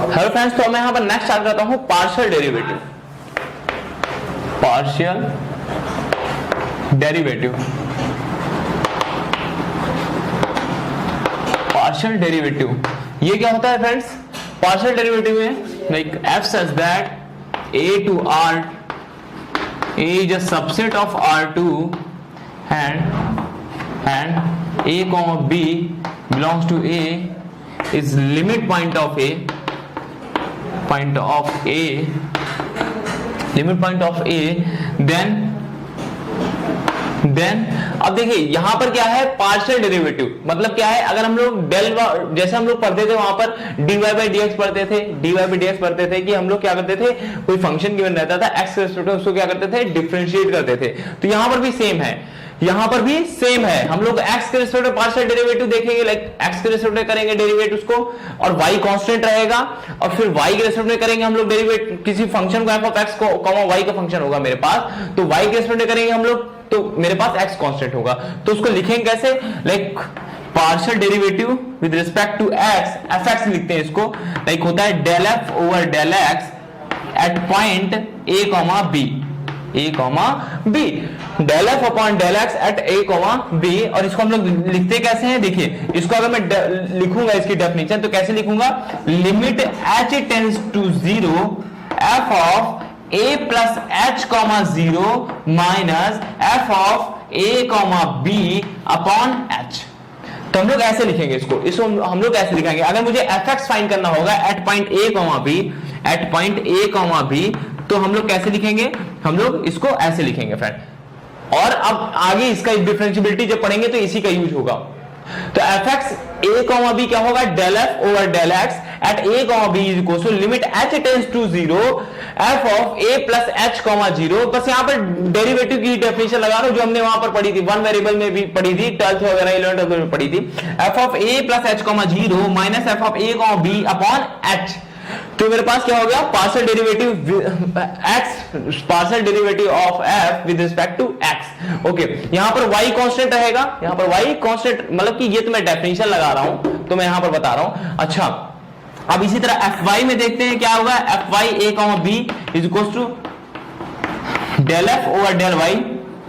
Hello friends, तो मैं यहां पर नेक्स्ट स्टार्ट करता हूं partial derivative. Partial derivative, partial derivative ये क्या होता है फ्रेंड्स? पार्शियल डेरिवेटिव में like f such that a to r a is a subset of r2 and a comma b belongs to a is limit point of a limit point of a then अब देखिए यहां पर क्या है, partial derivative मतलब क्या है, अगर हम लोग डेल जैसे हम लोग पढ़ते थे वहां पर dy by dx पढ़ते थे कि हम लोग क्या करते थे, कोई फंक्शन गिवन रहता था x के रिस्पेक्ट में, उसको क्या करते थे, डिफरेंशिएट करते थे। तो यहां पर भी सेम है, यहां पर भी सेम है। हम लोग x के रिस्पेक्ट में पार्शियल डेरिवेटिव देखेंगे, लाइक x के रिस्पेक्ट में करेंगे डेरिवेटिव उसको, और y कांस्टेंट रहेगा, और फिर y के रिस्पेक्ट में करेंगे हम लोग डेरिवेटिव किसी फंक्शन को, f ऑफ x को कॉमा y का फंक्शन होगा मेरे पास, तो y के रिस्पेक्ट में करेंगे हम लोग तो मेरे पास x कांस्टेंट होगा। तो उसको लिखेंगे कैसे, like partial derivative with respect to x, fx लिखते हैं इसको, लाइक होता है del f over del x at point a comma b, del f upon del x at a comma b। और इसको हम लोग लिखते कैसे हैं, देखिए इसको अगर मैं लिखूंगा इसकी डेफिनेशन तो कैसे लिखूंगा, limit h tends to 0 f of a plus h comma 0 minus f of a comma b upon h। तो हम लोग ऐसे लिखेंगे इसको हम लोग ऐसे लिखेंगे। अगर मुझे fx फाइंड करना होगा at point a comma b, तो हम लोग कैसे लिखेंगे, हम लोग इसको ऐसे लिखेंगे फ्रेंड। और अब आगे इसका डिफरेंशिएबिलिटी जब पढ़ेंगे तो इसी का यूज होगा। तो fx a कॉमा b क्या होगा, del f over del x at a comma b is equal to limit h tends to 0 f of a plus h comma 0। बस यहां पर डेरिवेटिव की डेफिनेशन लगा रहा हूं जो हमने वहां पर पढ़ी थी, वन वेरिएबल में भी पढ़ी थी, 12th वगैरह 11th में पढ़ी थी। f of a plus h comma 0 minus f of a comma b upon h। तो मेरे पास क्या हो गया, partial derivative of f with respect to x। Okay, यहां पर y कांस्टेंट रहेगा, यहां पर y कांस्टेंट मतलब कि ये तो मैं डेफिनेशन लगा रहा हूं तो मैं यहां पर बता रहा हूं। अच्छा, अब इसी तरह fy में देखते हैं क्या होगा, fy a comma b is equal to del f over del y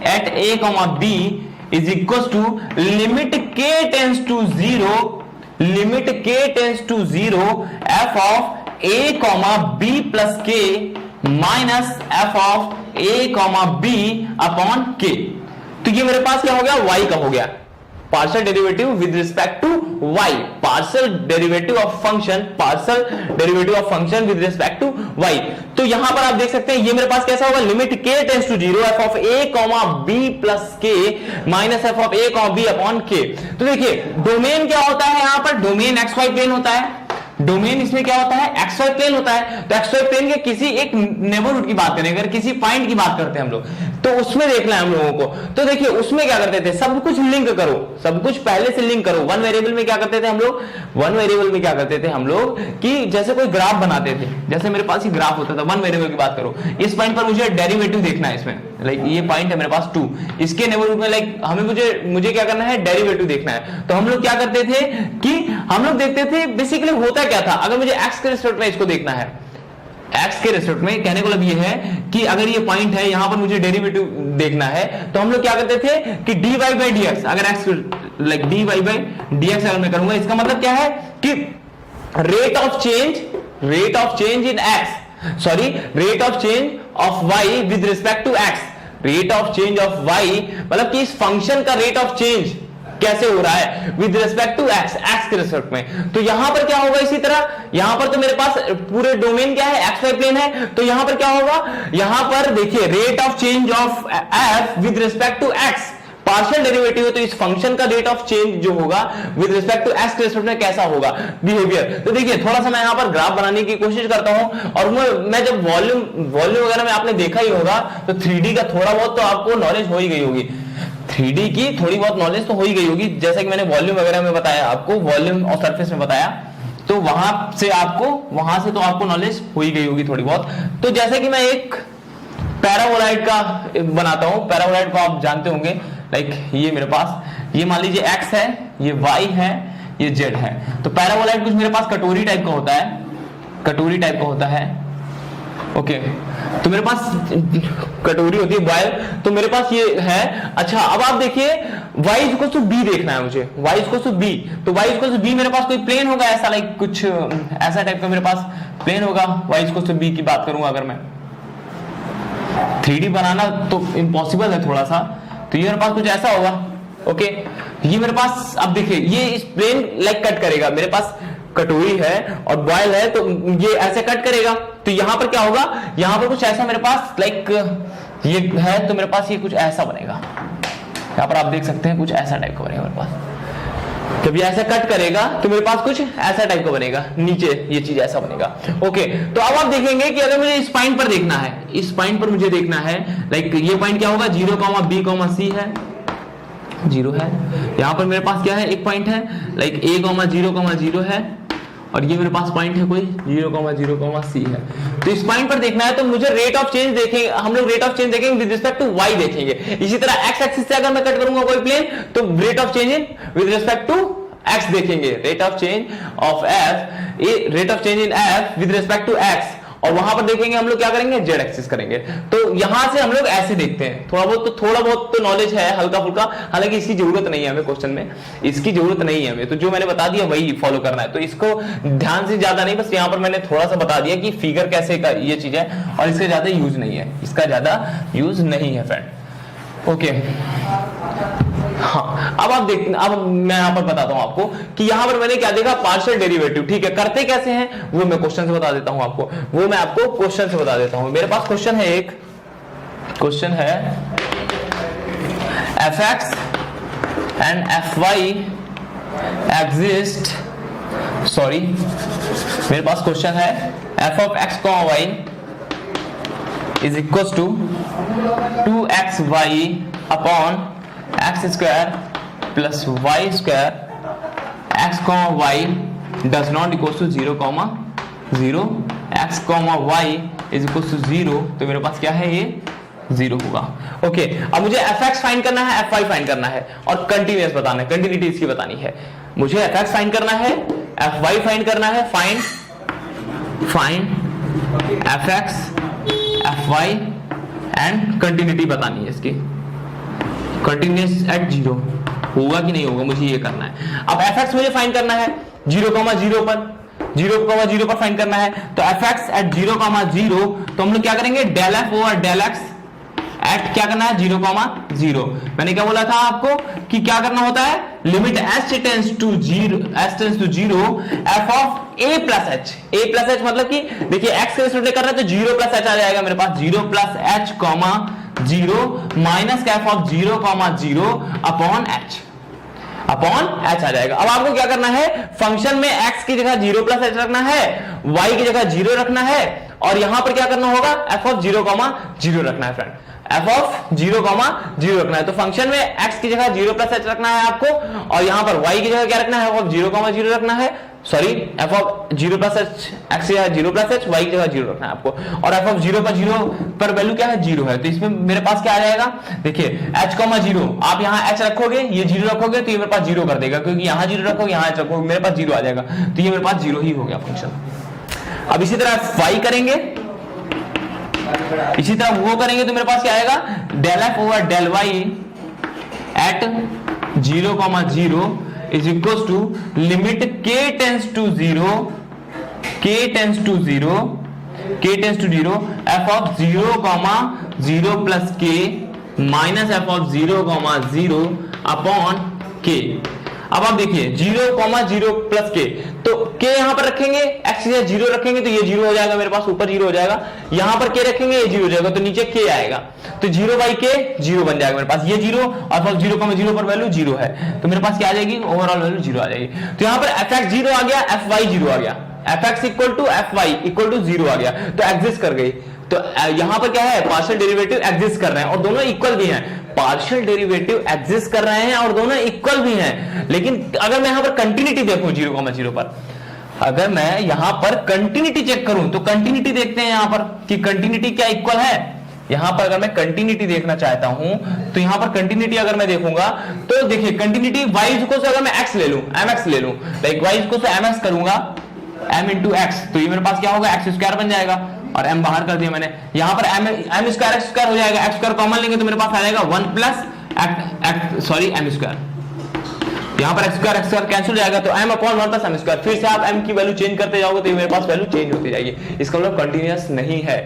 at a comma b is equal to limit k tends to 0 f of a comma b plus k minus f of a comma b upon k। तो ये मेरे पास क्या हो गया, y का हो गया, partial derivative with respect to y, partial derivative of function with respect to y। तो यहां पर आप देख सकते हैं ये मेरे पास कैसा होगा, limit k tends to 0 f of a comma b plus k minus f of a comma b upon k। तो देखिए डोमेन क्या होता है, यहां पर डोमेन xy प्लेन होता है, डोमेन इसमें क्या होता है, xy प्लेन होता है। तो xy प्लेन के किसी एक नेबरहुड की बात करें, अगर किसी पॉइंट की बात करते हैं हम लोग, तो उसमें देखना है हम लोगों को। तो देखिए उसमें क्या करते थे, सब कुछ लिंक करो, सब कुछ पहले से लिंक करो। वन वेरिएबल में क्या करते थे हम लोग, कि जैसे कोई ग्राफ बनाते थे, जैसे मेरे पास ये ग्राफ होता था, वन वेरिएबल की बात करो, इस पॉइंट पर मुझे डेरिवेटिव देखना है इसमें, लाइक ये पॉइंट है मेरे पास 2, इसके नेबरहुड में लाइक हमें मुझे क्या करना है, डेरिवेटिव देखना है। तो हम लोग क्या करते थे कि हम लोग देखते थे, बेसिकली होता क्या था, अगर मुझे x के रिस्पेक्ट में इसको देखना है, x के रिस्पेक्ट में कहने को मतलब ये है कि अगर ये पॉइंट है यहां पर मुझे डेरिवेटिव देखना है, तो हम लोग क्या करते थे कि dy by dx, अगर x like dy by dx अगर मैं करूंगा, इसका मतलब क्या है कि rate of change in x, sorry rate of change of y with respect to x, rate of change of y मतलब कि इस फंक्शन का रेट ऑफ चेंज कैसे हो रहा है विद रिस्पेक्ट टू x के रिस्पेक्ट में। तो यहां पर क्या होगा, इसी तरह यहां पर तो मेरे पास पूरे डोमेन क्या है, xy प्लेन है, तो यहां पर क्या होगा, यहां पर देखिए rate of change of f with respect to x, partial derivative है तो इस फंक्शन का रेट ऑफ चेंज जो होगा विद रिस्पेक्ट टू x के रिस्पेक्ट में कैसा होगा बिहेवियर। तो देखिए थोड़ा सा मैं यहां पर ग्राफ बनाने की कोशिश करता हूं, और मैं जब वॉल्यूम वगैरह में आपने देखा ही होगा, तो 3D का थोड़ा बहुत तो आपको नॉलेज हो ही गई होगी, 3D की थोड़ी बहुत नॉलेज तो हो ही गई होगी, जैसा कि मैंने वॉल्यूम वगैरह में बताया आपको, वॉल्यूम और सरफेस में बताया, तो वहां से तो आपको नॉलेज हो ही गई होगी थोड़ी बहुत। तो जैसे कि मैं एक पैराबोलॉइड का बनाता हूं, पैराबोलॉइड को आप जानते होंगे, लाइक ये मेरे पास, ये मान लीजिए x है, ये y है, ये z है। तो पैराबोलॉइड कुछ मेरे पास कटोरी टाइप का होता है, कटोरी टाइप का होता है। ओके तो मेरे पास कटोरी होती है बॉयल, तो मेरे पास ये है। अच्छा अब आप देखिए y इक्वल टू b देखना है मुझे, y इक्वल टू b, तो y इक्वल टू b मेरे पास कोई प्लेन होगा ऐसा, लाइक कुछ ऐसा टाइप का मेरे पास प्लेन होगा। y इक्वल टू b की बात करूंगा अगर मैं, 3D बनाना तो इम्पॉसिबल है थोड़ा सा, तो ये मेरे पास कुछ ऐसा होगा। ओके ये मेरे पास, अब देखिए ये इस प्लेन लाइक कट करेगा, मेरे पास कटोरी है और बॉयल है तो ये ऐसे कट करेगा, तो यहां पर क्या होगा, यहां पर कुछ ऐसा मेरे पास लाइक ये है, तो मेरे पास ये कुछ ऐसा बनेगा। यहां पर आप देख सकते हैं कुछ ऐसा टाइप का बनेगा मेरे पास। जब ये ऐसा कट करेगा तो मेरे पास कुछ ऐसा टाइप का बनेगा, नीचे ये चीज ऐसा बनेगा। ओके तो अब आप देखेंगे कि अगर मुझे इस पॉइंट पर देखना है, इस पॉइंट पर मुझे देखना है, लाइक ये पॉइंट क्या होगा, 0, B, C है, 0 है। यहां पर मेरे पास क्या है, एक पॉइंट है लाइक A, 0, है, और ये मेरे पास पॉइंट है कोई 0, C है। तो इस पॉइंट पर देखना है तो मुझे रेट ऑफ चेंज देखेंगे, हम लोग रेट ऑफ चेंज देखेंगे विद रिस्पेक्ट टू y देखेंगे। इसी तरह x एक्सिस से अगर मैं कट करूंगा कोई प्लेन तो rate of change in with respect to x देखेंगे, rate of change of f, rate of change in f with respect to x, और वहां पर देखेंगे हम लोग क्या करेंगे, z एक्सिस करेंगे। तो यहां से हम लोग ऐसे देखते हैं, थोड़ा बहुत तो नॉलेज है हल्का फुल्का, हालांकि इसकी जरूरत नहीं है हमें, क्वेश्चन में इसकी जरूरत नहीं है हमें, तो जो मैंने बता दिया वही फॉलो करना है। तो इसको ध्यान से ज्यादा नहीं, बस यहाँ पर मैंने थोड़ा सा बता दिया कि फिगर कैसे का ये चीज है, और इसका ज्यादा यूज नहीं है, इसका ज्यादा यूज नहीं है फ्रेंड। ओके हाँ अब आप देख, अब मैं यहां पर बताता हूं आपको कि यहां पर मैंने क्या देखा, पार्शियल डेरिवेटिव। ठीक है, करते कैसे हैं वो मैं क्वेश्चन से बता देता हूं आपको, वो मैं आपको क्वेश्चन से बता देता हूं। मेरे पास क्वेश्चन है, एक क्वेश्चन है fx and fy exist, sorry मेरे पास क्वेश्चन है f of x, y is equal to 2xy upon x square plus y square, x, y does not equal to 0, 0, x, y is equal to 0, तो मेरे पास क्या है, ये 0 होगा। ओके अब मुझे fx फाइंड करना है, fy फाइंड करना है, और कंटिन्यूअस बताना है, कंटिन्यूटी इसकी बतानी है। मुझे fx फाइंड करना है, fy फाइंड करना है, find fx, fy and continuity बतानी है इसकी, कंटिन्यूअस एट 0 होगा कि नहीं होगा, मुझे ये करना है। अब fx मुझे फाइंड करना है 0, 0 पर, 0 पर फाइंड करना है, तो fx एट 0, 0, तो हम लोग क्या करेंगे, del f over del x at क्या करना है, 0, 0। मैंने क्या बोला था आपको कि क्या करना होता है, limit s tends to 0 f of a plus h मतलब कि देखिए x के रिस्पेक्ट कर रहा है तो 0 प्लस h आ जाएगा मेरे पास, 0 plus h, 0 minus f of 0, 0 upon h आ जाएगा। अब आपको क्या करना है, फंक्शन में x की जगह 0 प्लस h रखना है, y की जगह 0 रखना है, और यहां पर क्या करना होगा, f ऑफ 0, 0 रखना है फ्रेंड, f ऑफ 0, 0 रखना है। तो फंक्शन में x की जगह 0 प्लस h रखना है आपको, और यहां पर y की जगह क्या रखना है, f ऑफ 0, 0 रखना है, sorry f of 0 plus h, x की जगह 0 प्लस h, y की जगह 0 रखना है आपको, और f ऑफ 0 पर वैल्यू क्या है, 0 है, तो इसमें मेरे पास क्या आ जाएगा, देखिए h, 0, आप यहाँ h रखोगे, ये 0 रखोगे तो ये मेरे पास 0 कर देगा, क्योंकि यहाँ 0 रखोगे, यहाँ h रखोगे, मेरे पास 0 आ जाएगा, तो ये मेरे पास 0 ही हो गया फंक्शन। अब इसी तरह y करेंगे, इसी तरह वो करेंगे तो मेरे पास क्या आएगा, del f over del y at 0, 0 is equal to limit k tends to 0 f of 0, 0 plus k minus f of 0, 0 upon k। अब आप देखिए 0, 0 प्लस k, तो k यहां पर रखेंगे, x या 0 रखेंगे तो ये 0 हो जाएगा मेरे पास, ऊपर 0 हो जाएगा, यहां पर k रखेंगे ये 0 हो जाएगा, तो नीचे k आएगा, तो 0 बाई k 0 बन जाएगा मेरे पास, ये 0 और 0, 0 पर वैल्यू 0 है, तो मेरे पास क्या आ जाएगी, ओवरऑल वैल्यू 0 आ जाएगी। तो यहां पर fx 0 आ गया, fy 0 आ गया, fx equal to fy equal to 0 आ गया, तो एग्जिस्ट कर गई। तो यहां पर क्या है, पार्शियल डेरिवेटिव एग्जिस्ट कर रहे हैं और दोनों इक्वल भी हैं, पार्शियल डेरिवेटिव एग्जिस्ट कर रहे हैं और दोनों इक्वल भी हैं। लेकिन अगर मैं यहां पर कंटिन्यूटी देखूं 0, 0 पर, अगर मैं यहां पर कंटिन्यूटी चेक करूं तो कंटिन्यूटी देखते हैं यहां पर कि कंटिन्यूटी क्या इक्वल है। यहां पर अगर मैं कंटिन्यूटी देखना चाहता हूं तो यहां पर कंटिन्यूटी अगर मैं देखूंगा तो देखिए कंटिन्यूटी y इक्वल टू, अगर मैं x ले लूं, mx ले लूं, like y equal to mx करूंगा m इंटू एक्स, तो ये मेरे पास क्या होगा एक्स स्क्वायर बन जाएगा, और m बाहर कर दिया मैंने, यहाँ पर m स्क्वायर एक्स स्क्वायर हो जाएगा, एक्स स्क्वायर कॉमन लेंगे तो मेरे पास आ जाएगा 1 प्लस m स्क्वायर, यहाँ पर एक्स स्क्वायर कैंसिल हो जाएगा, तो m upon 1 plus m square, फिर से आप m की वैल्यू चेंज करते जाओगे तो ये मेरे पास वैल्यू चेंज होती जाएगी, इसका मतलब कंटिन्यूअस नहीं है,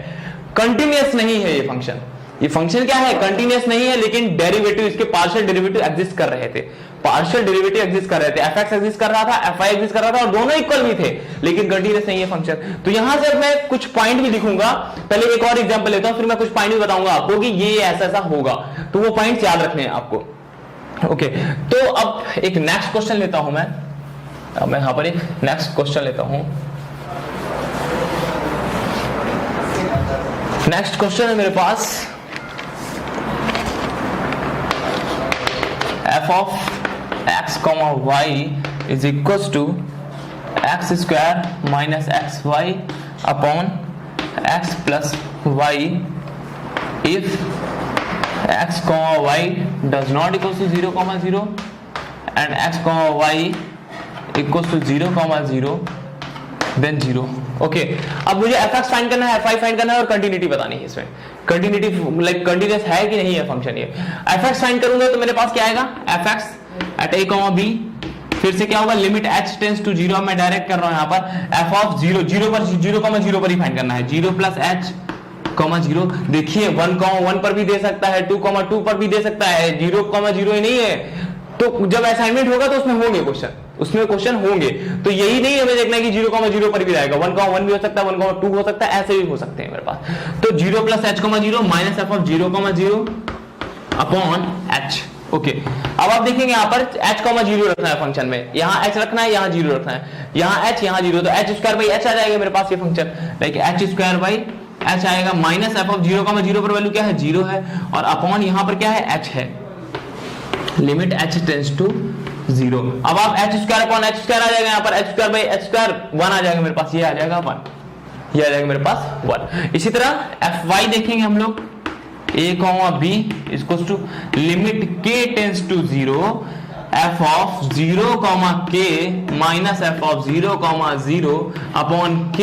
कंटिन्यूअस नहीं है ये फंक्शन। ये फंक्शन क्या है, कंटिन्यूअस नहीं है, लेकिन डेरिवेटिव इसके पार्शियल डेरिवेटिव एग्जिस्ट कर रहे थे, पार्शियल डेरिवेटिव एग्जिस्ट कर रहे थे, fx एग्जिस्ट कर रहा था, fy एग्जिस्ट कर रहा था, और दोनों इक्वल भी थे, लेकिन कंटिन्यूअस नहीं है फंक्शन। तो यहां से मैं कुछ पॉइंट भी लिखूंगा, पहले एक और एग्जांपल लेता हूं, फिर मैं कुछ पॉइंट भी बताऊंगा आपको कि ये ऐसा ऐसा होगा, तो वो पॉइंट याद रखने हैं आपको। ओके, तो अब एक नेक्स्ट क्वेश्चन लेता हूं मैं यहां पर एक नेक्स्ट क्वेश्चन लेता हूं। नेक्स्ट क्वेश्चन है मेरे पास f of x comma y is equals to x square minus xy upon x plus y if x comma y does not equals to 0 comma 0 and x comma y equals to 0 comma 0 then 0। Okay, अब मुझे fx find करना है, fy find करना है, और continuity बतानी है इसमें, कंटिन्यूटी लाइक कंटिन्यूअस है कि नहीं है फंक्शन। ये fx फाइंड करूंगा तो मेरे पास क्या आएगा, fx at a comma b, फिर से क्या होगा लिमिट h टेंड्स टू 0, मैं डायरेक्ट कर रहा हूं यहाँ पर f ऑफ 0 0 पर 0 पर ही फाइंड करना है, 0 प्लस h 0। देखिए 1 पर भी दे सकता है, 2 पर भी दे सकता है, 0 ही नहीं है, तो जब असाइनमेंट होगा तो उसमें होंगे क्वेश्चन, उसमें क्वेश्चन होंगे, तो यही नहीं हमें देखना है कि 0 पर भी रहेगा, 1 भी हो सकता है, 1 हो सकता है, ऐसे भी हो सकते हैं मेरे पास। तो 0 plus h 0 minus f of 0 upon h। Okay, अब आप देखेंगे यहाँ पर h 0 रखना है फंक्शन में, यहाँ h रखना है, यहाँ 0 रखना है, यहाँ h यहाँ 0, तो h स्क्वायर बाई h आ जाएगा मेरे पास ये function, like h square by h आएगा, माइनस f ऑफ 0 पर वैल्यू क्या है 0 है, और अपॉन यहाँ पर क्या है h है, लिमिट h टेंड्स टू 0। अब आप h square upon h square आ जाएगा, यहाँ पर h square by h square 1 आ जाएगा मेरे पास, ये आ जाएगा 1, ये आ जाएगा मेरे पास 1। इसी तरह fy देखेंगे हम लोग, a comma b equals to limit k tends to 0 f of 0 k minus f of 0 upon k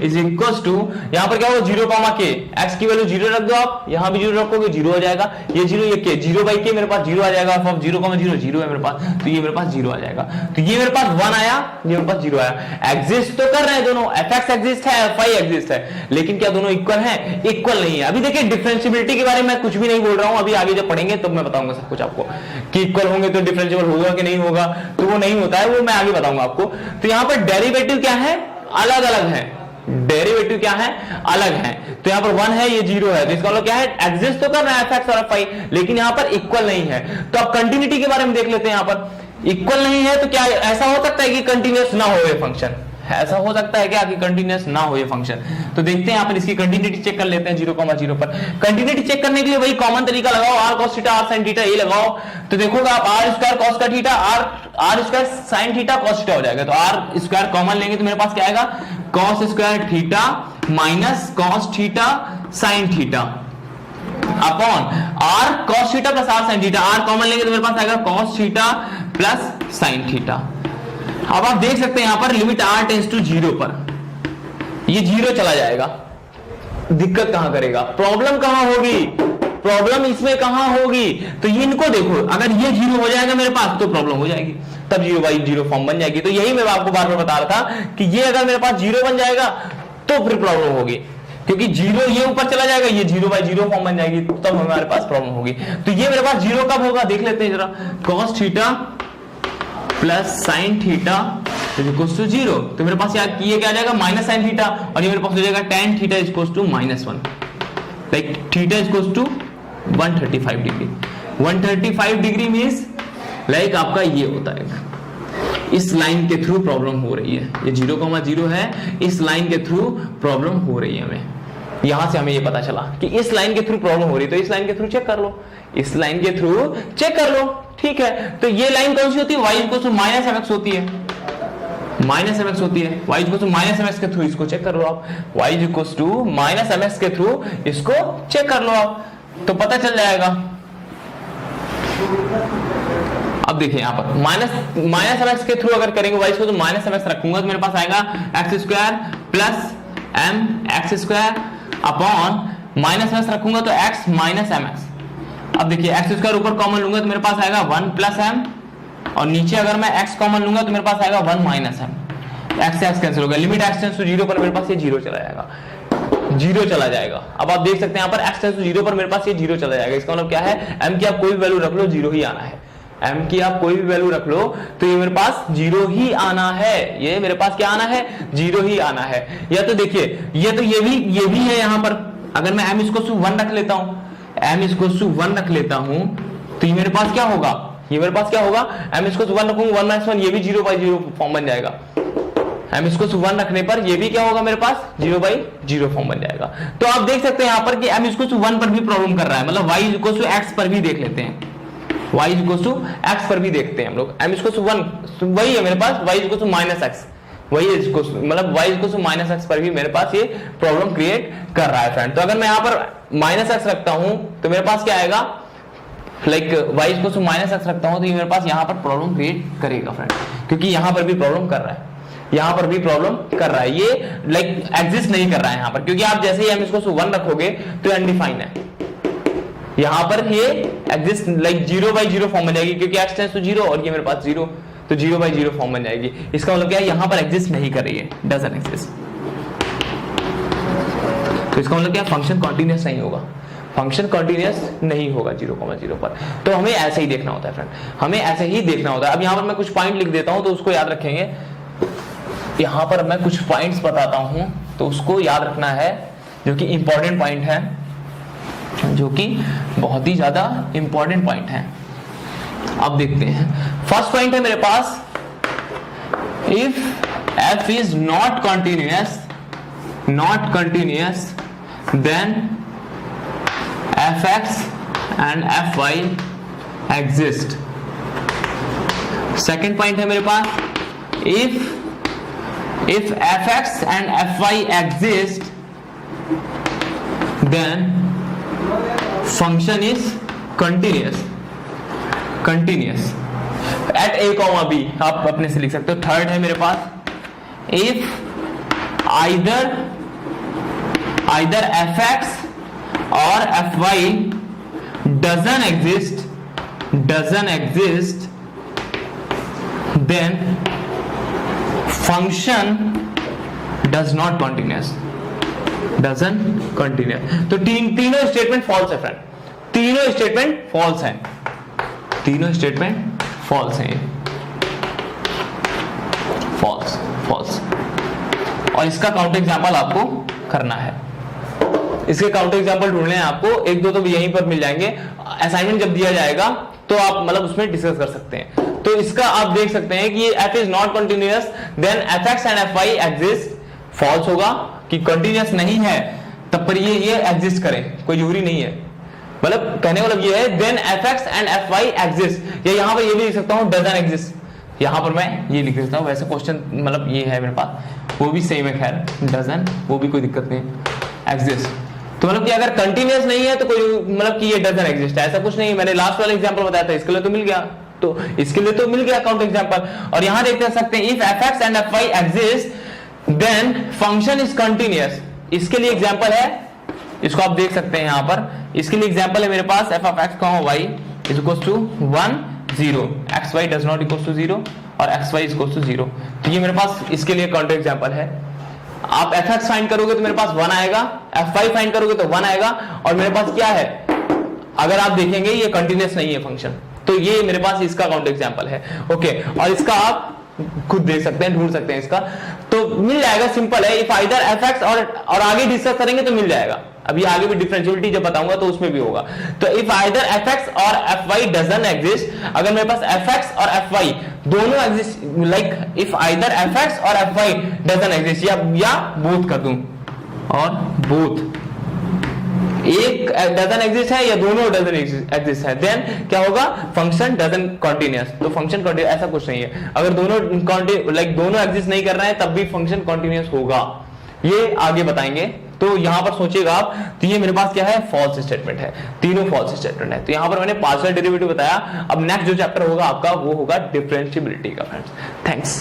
is equals to, यहाँ पर क्या होगा 0 k, x की वैल्यू 0 रख दो आप, यहाँ भी 0 रखोगे 0 हो जाएगा, ये 0 ये k, 0 बाई k मेरे पास 0 आ जाएगा, f ऑफ 0 है मेरे पास, तो ये मेरे पास 0 आ जाएगा, तो ये मेरे पास 1 आया, ये मेरे पास 0 आया। एग्जिस्ट तो कर रहे हैं दोनों, fx एग्जिस्ट है, fy एग्जिस्ट है, लेकिन क्या दोनों इक्वल हैं? इक्वल नहीं है। अभी देखिए डिफरेंशिएबिलिटी के बारे में कुछ भी नहीं बोल रहा हूं, अभी आगे जब पढ़ेंगे तब मैं बताऊंगा सब कुछ आपको कि इक्वल होंगे तो डिफरेंशिएबल होगा कि नहीं होगा, तो वो नहीं होता है, वो मैं आगे बताऊंगा आपको। तो यहाँ पर डेरिवेटिव क्या है, अलग अलग है, डेरिवेटिव क्या है, अलग है। तो यहाँ पर 1 है, ये 0 है, तो इसका मतलब क्या है, एग्जिस्ट तो कर रहा है fx और fy, लेकिन यहाँ पर इक्वल नहीं है। तो अब कंटिन्यूटी के बारे में देख लेते हैं। यहाँ पर इक्वल नहीं है तो क्या ऐसा हो सकता है कि कंटिन्यूअस ना हो ये फंक्शन, ऐसा हो सकता है क्या कि कंटिन्यूअस ना हो ये फंक्शन। तो देखते हैं यहाँ पर इसकी कंटिन्यूटी चेक कर लेते हैं 0,0 पर। कंटिन्यूटी चेक करने के लिए वही कॉमन तरीका लगाओ, r cos theta r sin theta ये लगाओ, तो देखोगे आप r स्क्वायर cos का theta r square sin theta cos theta हो जाएगा। तो r स्क्वायर कॉमन लेंगे तो मेरे पास क्या आएगा, cos square theta minus cos theta sin theta upon r cos theta plus r sin theta, r common लेंगे तो मेरे पास आएगा cos theta plus sin theta. अब आप देख सकते हैं यहां पर लिमिट r टेंड्स टू 0 पर ये 0 चला जाएगा। दिक्कत कहां करेगा, प्रॉब्लम कहां होगी, प्रॉब्लम इसमें कहां होगी, तो ये इनको देखो, अगर ये 0 हो जाएगा मेरे पास तो प्रॉब्लम हो जाएगी, तब 0/0 फॉर्म बन जाएगी। तो यही मैं आपको बार बार बता रहा था कि ये अगर मेरे पास 0 बन जाएगा तो फिर प्रॉब्लम होगी, क्योंकि 0 ये ऊपर चला जाएगा, ये 0/0 फॉर्म बन जाएगी, तब हमारे पास प्रॉब्लम होगी। तो ये मेरे पास 0 कब होगा देख लेते हैं जरा, cos theta plus sin theta is equals to 0, तो मेरे पास ये क्या आ जाएगा माइनस sin थीटा, और ये मेरे पास हो जाएगा tan theta is equals to -1, like theta is equals to 135 degree. 135 degree means like आपका ये होता है, इस लाइन के थ्रू प्रॉब्लम हो रही है, ये 0,0 है, इस लाइन के थ्रू प्रॉब्लम हो रही है। हमें यहां से हमें ये पता चला कि इस लाइन के थ्रू प्रॉब्लम हो रही है, तो इस लाइन के थ्रू चेक कर लो, इस लाइन के थ्रू चेक कर लो, ठीक है। तो ये लाइन कौन सी होती है, y इक्वल्स टू -mx होती है, -mx होती है, y इक्वल्स टू -mx के थ्रू इसको चेक कर लो आप, y इक्वल्स टू -mx के थ्रू इसको चेक कर लो आप, तो पता चल जाएगा। अब देखिए यहाँ पर माइनस mx के थ्रू अगर करेंगे y को तो माइनस mx रखूंगा तो मेरे पास आएगा x square plus m x square upon minus mx रखूंगा तो x माइनस mx। अब देखिए एक्स स्क्वायर ऊपर कॉमन लूंगा तो मेरे पास आएगा 1 प्लस एम और नीचे अगर मैं x कॉमन लूंगा तो मेरे पास आएगा 1 माइनस एम। एक्स से एक्स कैंसिल हो गया, लिमिट x टेंड्स टू 0 पर मेरे पास ये 0 चला जाएगा, 0 चला जाएगा। अब आप देख सकते हैं यहाँ पर x टेंड्स टू 0 पर मेरे पास ये 0 चला जाएगा। इसका मतलब क्या है, m की आप कोई भी वैल्यू रख लो 0 ही आना है। m की आप कोई भी वैल्यू रख लो तो ये मेरे पास 0 ही आना है, ये मेरे पास क्या आना है, 0 ही आना है। या तो देखिए ये भी है यहाँ पर, अगर मैं m इसको 1 रख लेता हूँ, m इसको 1 रख लेता हूँ तो ये मेरे पास क्या होगा, ये मेरे पास क्या होगा, m इसको 1 रखूंगा 1 माइनस 1 ये भी 0/0 फॉर्म बन जाएगा। m इसको 1 रखने पर ये भी क्या होगा मेरे पास 0/0 फॉर्म बन जाएगा। तो आप देख सकते हैं यहाँ पर कि m इसको 1 पर भी प्रॉब्लम कर रहा है, मतलब y इक्वल टू x पर भी देख लेते हैं, y इक्वल टू x पर भी देखते हैं हम लोग। m इसको 1 वही है मेरे पास, y equal to minus x वही है, इसको मतलब y equal to minus x पर भी मेरे पास ये प्रॉब्लम क्रिएट कर रहा है फ्रेंड। तो अगर मैं यहाँ पर माइनस x रखता हूं तो मेरे पास क्या आएगा, like y equal to minus x रखता हूं तो ये मेरे पास यहाँ पर प्रॉब्लम क्रिएट करेगा फ्रेंड, क्योंकि यहाँ पर भी प्रॉब्लम कर रहा है, यहाँ पर भी प्रॉब्लम कर रहा है, ये लाइक एग्जिस्ट नहीं कर रहा है यहाँ पर, क्योंकि आप जैसे ही m इसको 1 रखोगे तो अनडिफाइंड है, यहाँ पर ये एग्जिस्ट लाइक 0/0 फॉर्म बन जाएगी, क्योंकि x टेंड्स टू 0 और ये मेरे पास 0 तो 0/0 फॉर्म बन जाएगी। इसका मतलब क्या है, यहाँ पर एग्जिस्ट नहीं कर रही है, डजंट एग्जिस्ट। तो इसका मतलब क्या, फंक्शन कॉन्टिन्यूअस नहीं होगा, फंक्शन कॉन्टिन्यूअस नहीं होगा 0,0 पर। तो हमें ऐसे ही देखना होता है फ्रेंड, हमें ऐसे ही देखना होता है। अब यहाँ पर मैं कुछ पॉइंट लिख देता हूं तो उसको याद रखेंगे, यहाँ पर मैं कुछ पॉइंट्स बताता हूं तो उसको याद रखना है, जो कि इंपॉर्टेंट पॉइंट है, जो कि बहुत ही ज्यादा इंपॉर्टेंट पॉइंट है। अब देखते हैं, फर्स्ट पॉइंट है मेरे पास, if f is not continuous then fx and fy exist. Second point है मेरे पास, if fx and fy exist then function is continuous at a comma b, आप अपने से लिख सकते हो। थर्ड है मेरे पास, if either fx or fy doesn't exist then function does not continuous। तो तीनों स्टेटमेंट फॉल्स है फ्रेंड, तीनों स्टेटमेंट फॉल्स हैं, तीनों स्टेटमेंट फॉल्स हैं, फॉल्स। और इसका काउंटर एग्जांपल आपको करना है, इसके काउंटर एग्जांपल ढूंढने हैं आपको, एक दो तो यहीं पर मिल जाएंगे, असाइनमेंट जब दिया जाएगा तो आप मतलब उसमें डिस्कस कर सकते हैं। तो इसका आप देख सकते हैं कि f is not continuous then fx and fy exist, false होगा कि कंटिन्यूअस नहीं है तब पर ये एग्जिस्ट करे, कोई जरूरी नहीं है, मतलब कहने का मतलब ये है then fx and fy exist. या यहां पर ये भी लिख सकता हूं डजंट एग्जिस्ट, यहां पर मैं ये लिख सकता हूं, वैसे क्वेश्चन मतलब ये है मेरे पास, वो भी सेम है, खैर डजंट, वो भी कोई दिक्कत नहीं, एग्जिस्ट। तो मतलब कि अगर कंटिन्यूअस नहीं है तो कोई मतलब कि ये डजंट एग्जिस्ट है, ऐसा कुछ नहीं। मैंने लास्ट वाला एग्जांपल बताया था, इसके लिए तो मिल गया, तो इसके लिए तो मिल गया काउंटर एग्जांपल। और यहां देख सकते हैं if fx and fy exist then function is continuous, इसके लिए एग्जांपल है, इसको आप देख सकते हैं यहां पर, इसके लिए एग्जांपल है मेरे पास f of x, y is equals to 1 0, xy does not equals to 0 और xy is equals to 0। तो ये मेरे पास इसके लिए काउंटर एग्जांपल है। आप fx फाइंड करोगे तो मेरे पास 1 आएगा, fy फाइंड करोगे तो 1 आएगा, और मेरे पास क्या है, अगर आप देखेंगे ये कंटिन्यूअस नहीं है फंक्शन, तो ये मेरे पास इसका काउंटर एग्जांपल है। ओके, और इसका आप खुद देख सकते हैं, ढूंढ सकते हैं इसका, तो मिल जाएगा, सिंपल है। इफ आइदर fx और आगे डिस्कस करेंगे तो मिल जाएगा, अभी आगे भी डिफरेंशिएबिलिटी जब बताऊंगा तो उसमें भी होगा। तो इफ आइदर fx और fy डजंट एग्जिस्ट, अगर मेरे पास fx और fy दोनों exist, like if either fx और fy डजंट एग्जिस्ट, या बोथ कर दूं, और बोथ एक डजंट एग्जिस्ट है या दोनों डजंट एग्जिस्ट है, देन क्या होगा, फंक्शन डजंट कंटिन्यूअस। तो फंक्शन कंटिन्यूअस ऐसा कुछ नहीं है, अगर दोनों लाइक दोनों एग्जिस्ट नहीं कर रहे हैं तब भी फंक्शन कंटिन्यूअस होगा, ये आगे बताएंगे तो यहां पर सोचिएगा आप, तो ये मेरे पास क्या है, फॉल्स स्टेटमेंट है, तीनों फॉल्स स्टेटमेंट है। तो यहां पर मैंने पार्शियल डेरिवेटिव बताया। अब नेक्स्ट जो चैप्टर होगा आपका वो होगा डिफरेंशिएबिलिटी का फ्रेंड्स। थैंक्स।